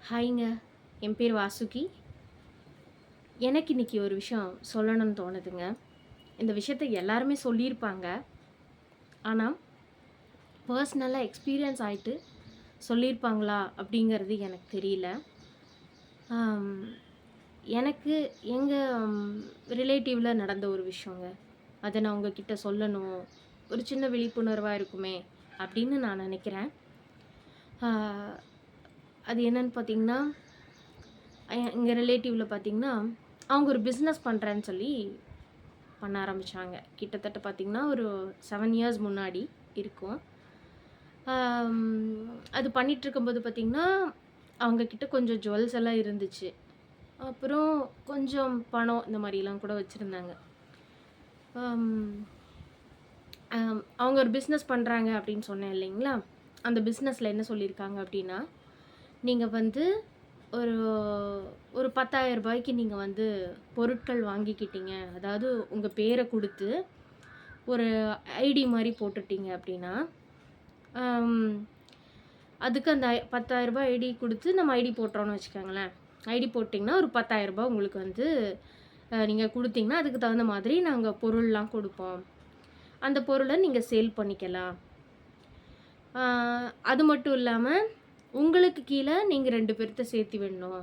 ஹாய்ங்க. என் பேர் வாசுகி. எனக்கு இன்னைக்கு ஒரு விஷயம் சொல்லணும்னு தோணுதுங்க. இந்த விஷயத்த எல்லாருமே சொல்லியிருப்பாங்க. ஆனா, பர்சனலா எக்ஸ்பீரியன்ஸ் ஆயிட்டு சொல்லியிருப்பாங்களா அப்படிங்கிறது எனக்கு தெரியல. ஆம், எனக்கு எங்க ரிலேட்டிவ்ல நடந்த ஒரு விஷயங்க. அத நான் உங்ககிட்ட சொல்லணும். ஒரு சின்ன விழிப்புணர்வா இருக்குமே அப்படின்னு நான் நினைக்கிறேன். ஆ, அது என்னன்னு பார்த்தீங்கன்னா, எங்க ரிலேட்டிவ்ல பார்த்தீங்கன்னா, அவங்க ஒரு பிஸ்னஸ் பண்றேன்னு சொல்லி பண்ண ஆரம்பிச்சாங்க. கிட்டத்தட்ட பார்த்தீங்கன்னா, ஒரு 7 இயர்ஸ் முன்னாடி இருக்கும். அம் அது பண்ணிட்டுருக்கும்போது பார்த்தீங்கன்னா, அவங்க கிட்ட கொஞ்சம் ஜுவல்ஸ் எல்லாம் இருந்துச்சு. அப்புறம் கொஞ்சம் பணம் இந்த மாரிலாம் கூட வச்சிருந்தாங்க. அம் அம் அவங்க ஒரு பிஸ்னஸ் பண்றாங்க அப்படின்னு சொன்னேன் இல்லைங்களா? அந்த பிஸ்னஸ்ல என்ன சொல்லியிருக்காங்க அப்படின்னா, நீங்க வந்து ஒரு ஒரு ரூ. 10,000க்கு நீங்க வந்து பொருட்கள் வாங்கிக்கிட்டீங்க. அதாவது உங்க பேர குடுத்து, ஒரு ஐடி மாரி போட்டுட்டீங்க அப்படின்னா, அம் அதுக்கு அந்த ரூ. 10,000 ஐடி குடுத்து நம்ம ஐடி போட்டுறோம்னு வச்சுக்கோங்களேன். ஐடி போட்டிங்கன்னா, ஒரு ரூ. 10,000 உங்களுக்கு வந்து நீங்க குடுத்தீங்கன்னா, அதுக்கு தகுந்த மாதிரி நாங்க பொருள்லாம் குடுப்போம். அந்த பொருள நீங்க சேல் பண்ணிக்கலாம். ஆ அது மட்டும் இல்லாம, உங்களுக்கு கீழ நீங்க 2 பேர்த்த சேர்த்தி விடணும்.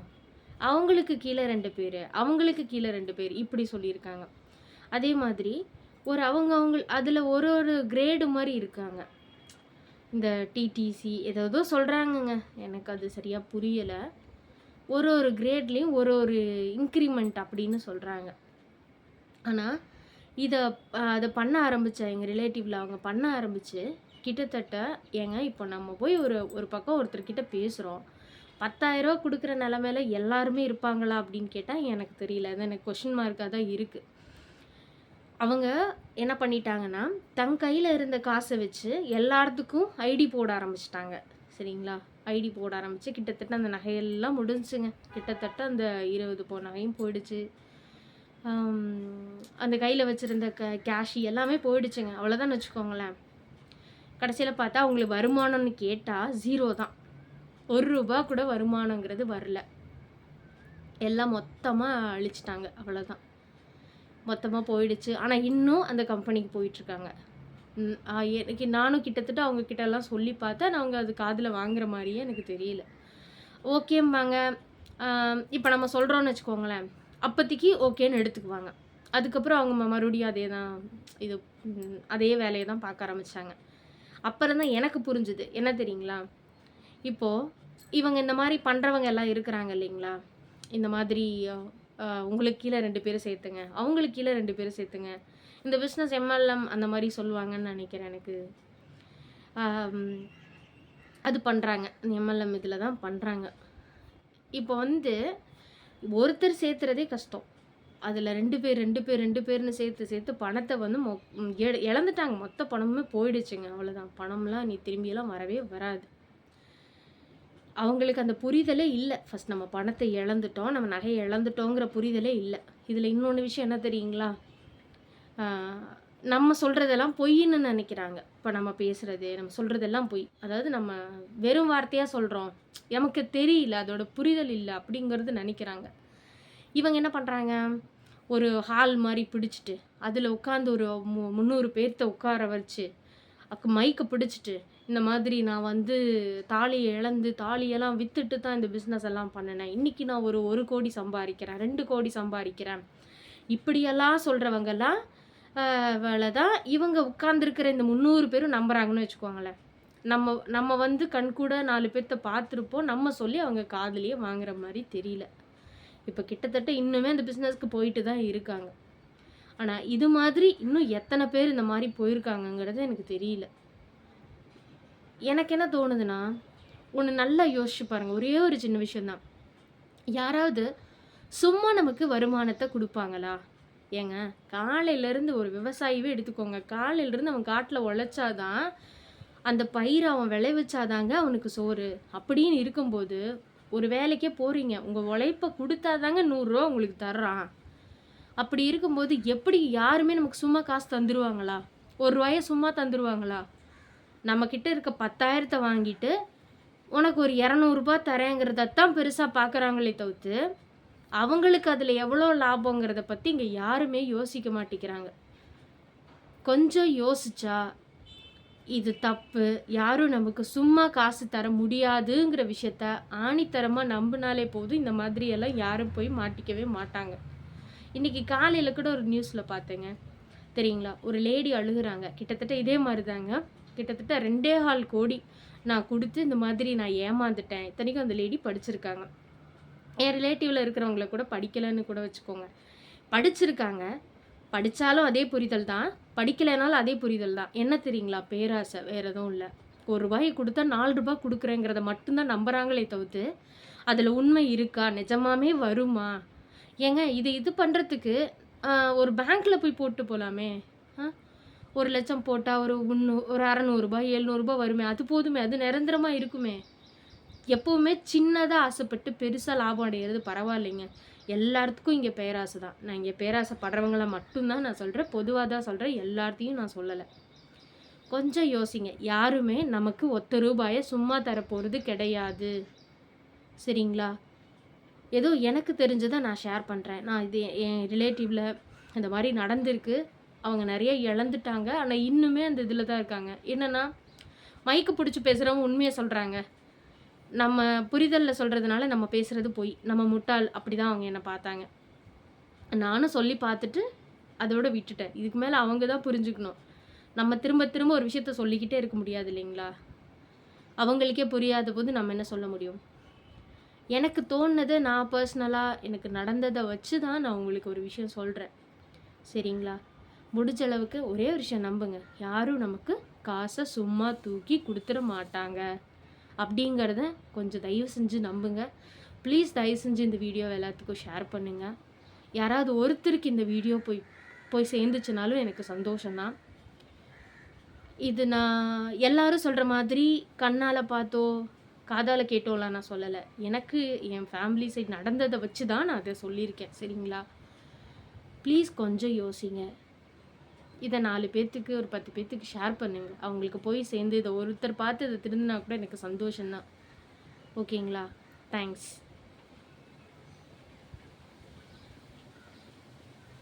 அவங்களுக்கு கீழ 2 பேரு, அவங்களுக்கு கீழ 2 பேர் இப்படி சொல்லியிருக்காங்க. அதே மாதிரி அவங்க அதுல ஒரு ஒரு கிரேடு மாரி இருக்காங்க. இந்த டிடிசி ஏதேதோ சொல்றாங்கங்க. எனக்கு அது சரியா புரியல. ஒரு ஒரு கிரேட்லயும் ஒரு ஒரு இன்கிரிமெண்ட் அப்படின்னு சொல்றாங்க. ஆனா, இத அத பண்ண ஆரம்பிச்ச எங்க ரிலேட்டிவ்ல அவங்க பண்ண ஆரம்பிச்சு, கிட்டத்தட்ட ஏங்க இப்போ நம்ம போய் ஒரு ஒரு பக்கம் ஒருத்தர்கிட்ட பேசுறோம். ரூ. 10,000 குடுக்குற நெலைமையில எல்லாருமே இருப்பாங்களா? அப்படின்னு கேட்டா எனக்கு தெரியல. அது எனக்கு கொஸ்டின் மார்க்கா தான் இருக்கு. அவங்க என்ன பண்ணிட்டாங்கன்னா, தன் கையில இருந்த காச வச்சு எல்லாத்துக்கும் ஐடி போட ஆரம்பிச்சுட்டாங்க. சரிங்களா? ஐடி போட ஆரம்பிச்சு கிட்டத்தட்ட அந்த நகையெல்லாம் முடிஞ்சுச்சுங்க. கிட்டத்தட்ட அந்த 20 பவுன் நகையும் போயிடுச்சு. அந்த கையில வச்சிருந்த கேஷ் எல்லாமே போயிடுச்சுங்க. அவ்வளோதான்னு வச்சுக்கோங்களேன். கடைசியில பார்த்தா அவங்களுக்கு வருமானம்னு கேட்டா 0 தான். ரூ. 1 கூட வருமானங்கிறது வரல. எல்லாம் மொத்தமா அழிச்சுட்டாங்க. அவ்வளோதான். மொத்தமா போயிடுச்சு. ஆனா இன்னும் அந்த கம்பெனிக்கு போயிட்டுருக்காங்க. எனக்கு நானும் கிட்டத்தட்ட அவங்க கிட்டலாம் சொல்லி பார்த்தேன். அவங்க அது காதுல வாங்குற மாரியே எனக்கு தெரியல. ஓகேம்பாங்க. இப்ப நம்ம சொல்றோம்னு வச்சுக்கோங்களேன். அப்பதைக்கு ஓகேன்னு எடுத்துக்குவாங்க. அதுக்கப்புறம் அவங்க மறுபடியும் அதே தான் இது அதே வேலைய தான் பார்க்க ஆரம்பிச்சாங்க. அப்புறம் தான் எனக்கு புரிஞ்சுது. என்ன தெரியுங்களா? இப்போ இவங்க இந்த மாரி பண்றவங்க எல்லாம் இருக்கிறாங்க இல்லைங்களா? இந்த மாதிரி உங்களுக்கு கீழ 2 பேர சேர்த்துங்க. அவங்களுக்கு கீழ 2 பேர சேர்த்துங்க. இந்த பிசினஸ் எம்எல்எம் அந்த மாரி சொல்லுவாங்கன்னு நெனைக்கிறேன் எனக்கு. அம் அது பண்றாங்க. எம்எல்எம் இதில தான் பண்றாங்க. இப்போ வந்து ஒருத்தர் சேர்த்துறதே கஷ்டம். அதில 2 பேர், 2 பேர், 2 பேர்ன்னு சேர்த்து சேர்த்து பணத்த வந்து இழந்துட்டாங்க. மொத்த பணமுமே போயிடுச்சுங்க. அவ்வளோதான். பணம்லாம் இனி திரும்பியெல்லாம் வரவே வராது. அவங்களுக்கு அந்த புரிதலே இல்ல. ஃபர்ஸ்ட் நம்ம பணத்த இழந்துட்டோம். நம்ம நகைய இழந்துட்டோங்கிற புரிதலே இல்ல. இதில இன்னொன்னு விஷயம் என்ன தெரியுங்களா? ஆ நம்ம சொல்றதெல்லாம் பொய்ன்னு நெனைக்கிறாங்க. இப்ப நம்ம பேசுறது, நம்ம சொல்றதெல்லாம் பொய். அதாவது நம்ம வெறும் வார்த்தையா சொல்றோம். நமக்கு தெரியல. அதோட புரிதல் இல்ல அப்படிங்கிறது நெனைக்கிறாங்க. இவங்க என்ன பண்றாங்க? ஒரு ஹால் மாரி பிடிச்சுட்டு, அதில உட்காந்து ஒரு 300 பேர்த்த உட்கார வச்சு, மைக்க பிடிச்சுட்டு, இந்த மாதிரி நான் வந்து தாலிய இழந்து, தாலியெல்லாம் வித்துட்டு தான் இந்த பிசினஸ் எல்லாம் பண்ணுனேன். இன்னைக்கு நான் ஒரு 1,00,00,000 சம்பாரிக்கிறேன், 2,00,00,000 சம்பாரிக்கிறேன். இப்படியெல்லாம் சொல்றவங்கலாம் தான் இவங்க உட்கார்ந்திருக்கிற இந்த 300 பேரும் நம்புறாங்கன்னு வச்சுக்கோங்களேன். நம்ம நம்ம வந்து கண்கூட 4 பேத்த பார்த்துருப்போம். நம்ம சொல்லி அவங்க காதுலயே வாங்குற மாரி தெரியல. இப்ப கிட்டத்தட்ட இன்னுமே அந்த பிசினஸ்க்கு போயிட்டு தான் இருக்காங்க. ஆனா, இது மாதிரி இன்னும் எத்தன பேர் இந்த மாரி போயிருக்காங்கங்கிறது எனக்கு தெரியல. எனக்கு என்ன தோணுதுன்னா, ஒண்ணு நல்லா யோசிச்சு பாருங்க. ஒரே ஒரு சின்ன விஷயம் தான். யாராவது சும்மா நமக்கு வருமானத்த குடுப்பாங்களா? ஏங்க, காலையிலருந்து ஒரு விவசாயியே எடுத்துக்கோங்க. காலையிலருந்து அவன் காட்டுல உழைச்சா தான், அந்த பயிர அவன் விளைவிச்சா தாங்க அவனுக்கு சோறு. அப்படின்னு இருக்கும்போது, ஒரு வேலைக்கே போறீங்க. உங்க உழைப்ப குடுத்தா தாங்க ரூ. 100 உங்களுக்கு தர்றான். அப்படி இருக்கும்போது எப்படி யாருமே நமக்கு சும்மா காசு தந்துருவாங்களா? ரூ. 1 சும்மா தந்துருவாங்களா? நம்ம கிட்ட இருக்க 10,000 வாங்கிட்டு, உனக்கு ஒரு ரூ. 200 தரேங்கிறத தான் பெருசா பார்க்குறாங்களே தவிர்த்து, அவங்களுக்கு அதில எவ்வளோ லாபங்கிறத பத்தி இங்க யாருமே யோசிக்க மாட்டேங்கிறாங்க. கொஞ்சம் யோசிச்சா, இது தப்பு. யாரும் நமக்கு சும்மா காசு தர முடியாதுங்கிற விஷயத்த ஆணித்தரமா நம்புனாலே போதும். இந்த மாதிரியெல்லாம் யாரும் போய் மாட்டிக்கவே மாட்டாங்க. இன்னைக்கு காலையில கூட ஒரு நியூஸ்ல பார்த்தேங்க. தெரியுங்களா? ஒரு லேடி அழுகுறாங்க. கிட்டத்தட்ட இதே மாரி தாங்க. கிட்டத்தட்ட 2.25 கோடி நான் குடுத்து இந்த மாதிரி நான் ஏமாந்துட்டேன். இத்தனைக்கும் அந்த லேடி படிச்சிருக்காங்க. என் ரிலேட்டிவ்ல இருக்கிறவங்கள கூட படிக்கலன்னு கூட வச்சுக்கோங்க. படிச்சிருக்காங்க. படிச்சாலும் அதே புரிதல் தான். படிக்கலைனாலும் அதே புரிதல் தான். என்ன தெரியுங்களா? பேராசை. வேற எதுவும் இல்ல. ரூ. 1 குடுத்தா ரூ. 4 குடுக்குறேங்கிறத மட்டும் தான் நம்புறாங்களே தவிர்த்து, அதில உண்மை இருக்கா? நிஜமாவே வருமா? ஏங்க இது பண்றதுக்கு ஒரு பேங்க்ல போய் போட்டு போலாமே! 1,00,000 போட்டா ஒரு ஒரு ரூ. 600 ரூ. 700 வருமே! அது போதுமே! அது நிரந்தரமா இருக்குமே! எப்பவுமே சின்னதா ஆசைப்பட்டு பெருசா லாபம் அடையிறது பரவாயில்லைங்க. எல்லாத்துக்கும் இங்க பேராசை தான். நான் இங்க பேராசைப்படுறவங்கள மட்டும் தான் நான் சொல்றேன். பொதுவா தான் சொல்றேன். எல்லாத்தையும் நான் சொல்லல. கொஞ்சம் யோசிங்க. யாருமே நமக்கு ரூ. 1 சும்மா தரப்போறது கிடையாது. சரிங்களா? ஏதோ எனக்கு தெரிஞ்சத நான் ஷேர் பண்றேன். நான் இது என் ரிலேட்டிவ்ல இந்த மாரி நடந்திருக்கு. அவங்க நெறைய இழந்துட்டாங்க. ஆனா, இன்னுமே அந்த இதில தான் இருக்காங்க. என்னன்னா, மைக்கு புடிச்சு பேசுறவங்க உண்மைய சொல்றாங்க. நம்ம புரிதல்ல சொல்றதுனால நம்ம பேசுறது பொய். நம்ம முட்டாள் அப்படிதான் அவங்க என்ன பார்த்தாங்க. நானும் சொல்லி பார்த்துட்டு அதோட விட்டுட்டேன். இதுக்கு மேல அவங்க தான் புரிஞ்சுக்கணும். நம்ம திரும்ப திரும்ப ஒரு விஷயத்த சொல்லிக்கிட்டே இருக்க முடியாது இல்லைங்களா? அவங்களுக்கே புரியாத போது நம்ம என்ன சொல்ல முடியும்? எனக்கு தோணுனத நான் பர்சனலா எனக்கு நடந்தத வச்சு தான் நான் உங்களுக்கு ஒரு விஷயம் சொல்றேன். சரிங்களா? முடிஞ்ச அளவுக்கு ஒரே ஒரு விஷயம் நம்புங்க. யாரும் நமக்கு காச சும்மா தூக்கி குடுத்துற மாட்டாங்க. அப்படிங்கிறத கொஞ்சம் தயவு செஞ்சு நம்புங்க. ப்ளீஸ் தயவு செஞ்சு இந்த வீடியோவ எல்லாத்துக்கும் ஷேர் பண்ணுங்க. யாராவது ஒருத்தருக்கு இந்த வீடியோ போய் போய் சேர்ந்துச்சுனாலும் எனக்கு சந்தோஷம் தான். இது நான் எல்லாரும் சொல்ற மாதிரி கண்ணால பார்த்தோ, காதால கேட்டோலாம் நான் சொல்லல. எனக்கு என் ஃபேமிலி சைட் நடந்தத வச்சு தான் நான் அத சொல்லியிருக்கேன். சரிங்களா? ப்ளீஸ் கொஞ்சம் யோசிங்க. இத 4 பேத்துக்கு ஒரு 10 பேத்துக்கு ஷேர் பண்ணுங்க. அவங்களுக்கு போய் சேர்ந்து இத ஒருத்தர் பார்த்து இத திருந்துனா கூட எனக்கு சந்தோஷம் தான். ஓகேங்களா? தேங்க்ஸ்.